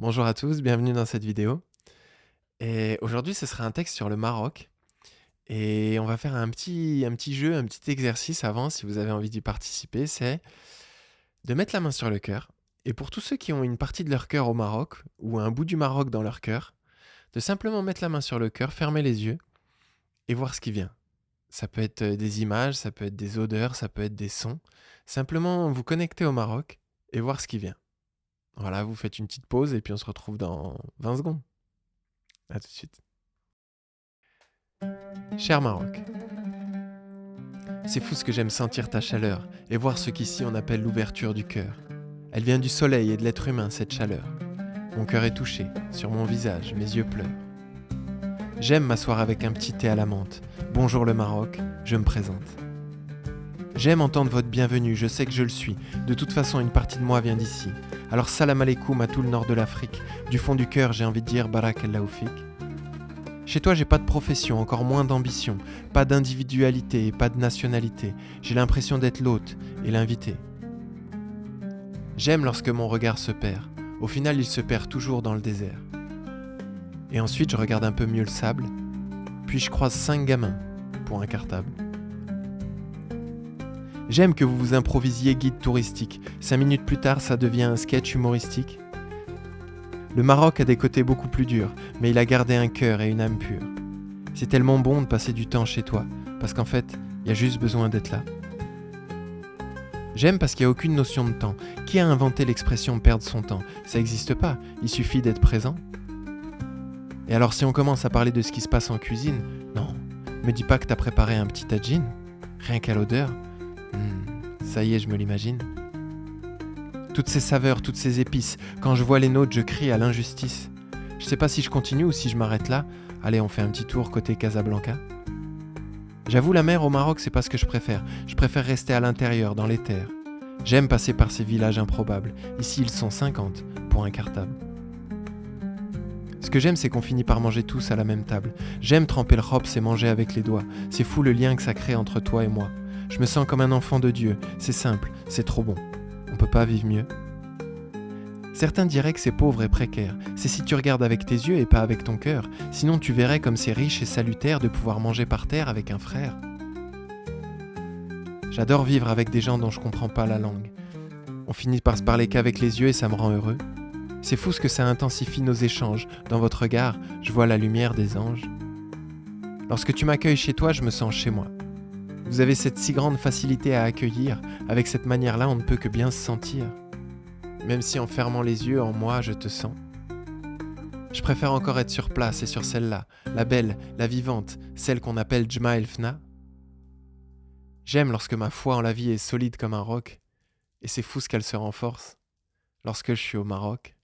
Bonjour à tous, bienvenue dans cette vidéo. Et aujourd'hui, ce sera un texte sur le Maroc. Et on va faire un petit jeu, un petit exercice avant, si vous avez envie d'y participer, c'est de mettre la main sur le cœur. Et pour tous ceux qui ont une partie de leur cœur au Maroc, ou un bout du Maroc dans leur cœur, de simplement mettre la main sur le cœur, fermer les yeux et voir ce qui vient. Ça peut être des images, ça peut être des odeurs, ça peut être des sons. Simplement vous connecter au Maroc et voir ce qui vient. Voilà, vous faites une petite pause et puis on se retrouve dans 20 secondes. À tout de suite. Cher Maroc, c'est fou ce que j'aime sentir ta chaleur et voir ce qu'ici on appelle l'ouverture du cœur. Elle vient du soleil et de l'être humain, cette chaleur. Mon cœur est touché, sur mon visage, mes yeux pleurent. J'aime m'asseoir avec un petit thé à la menthe. Bonjour le Maroc, je me présente. J'aime entendre votre bienvenue, je sais que je le suis. De toute façon, une partie de moi vient d'ici. Alors salam alaikum à tout le nord de l'Afrique. Du fond du cœur, j'ai envie de dire barakallahu fik. Chez toi, j'ai pas de profession, encore moins d'ambition, pas d'individualité et pas de nationalité. J'ai l'impression d'être l'hôte et l'invité. J'aime lorsque mon regard se perd. Au final, il se perd toujours dans le désert. Et ensuite, je regarde un peu mieux le sable, puis je croise 5 gamins pour un cartable. J'aime que vous vous improvisiez guide touristique. 5 minutes plus tard, ça devient un sketch humoristique. Le Maroc a des côtés beaucoup plus durs, mais il a gardé un cœur et une âme pure. C'est tellement bon de passer du temps chez toi, parce qu'en fait, il y a juste besoin d'être là. J'aime parce qu'il n'y a aucune notion de temps. Qui a inventé l'expression perdre son temps? Ça n'existe pas, il suffit d'être présent. Et alors si on commence à parler de ce qui se passe en cuisine, non, me dis pas que t'as préparé un petit tagine, rien qu'à l'odeur. Ça y est, je me l'imagine. Toutes ces saveurs, toutes ces épices, quand je vois les nôtres, je crie à l'injustice. Je sais pas si je continue ou si je m'arrête là. Allez, on fait un petit tour côté Casablanca. J'avoue, la mer au Maroc, c'est pas ce que je préfère. Je préfère rester à l'intérieur, dans les terres. J'aime passer par ces villages improbables. Ici, ils sont 50 pour un cartable. Ce que j'aime, c'est qu'on finit par manger tous à la même table. J'aime tremper le hops et manger avec les doigts. C'est fou le lien que ça crée entre toi et moi. Je me sens comme un enfant de Dieu. C'est simple, c'est trop bon. On peut pas vivre mieux. Certains diraient que c'est pauvre et précaire. C'est si tu regardes avec tes yeux et pas avec ton cœur. Sinon tu verrais comme c'est riche et salutaire de pouvoir manger par terre avec un frère. J'adore vivre avec des gens dont je comprends pas la langue. On finit par se parler qu'avec les yeux et ça me rend heureux. C'est fou ce que ça intensifie nos échanges. Dans votre regard, je vois la lumière des anges. Lorsque tu m'accueilles chez toi, je me sens chez moi. Vous avez cette si grande facilité à accueillir. Avec cette manière-là, on ne peut que bien se sentir. Même si en fermant les yeux, en moi, je te sens. Je préfère encore être sur place et sur celle-là, la belle, la vivante, celle qu'on appelle Jma El Fna. J'aime lorsque ma foi en la vie est solide comme un roc, et c'est fou ce qu'elle se renforce lorsque je suis au Maroc.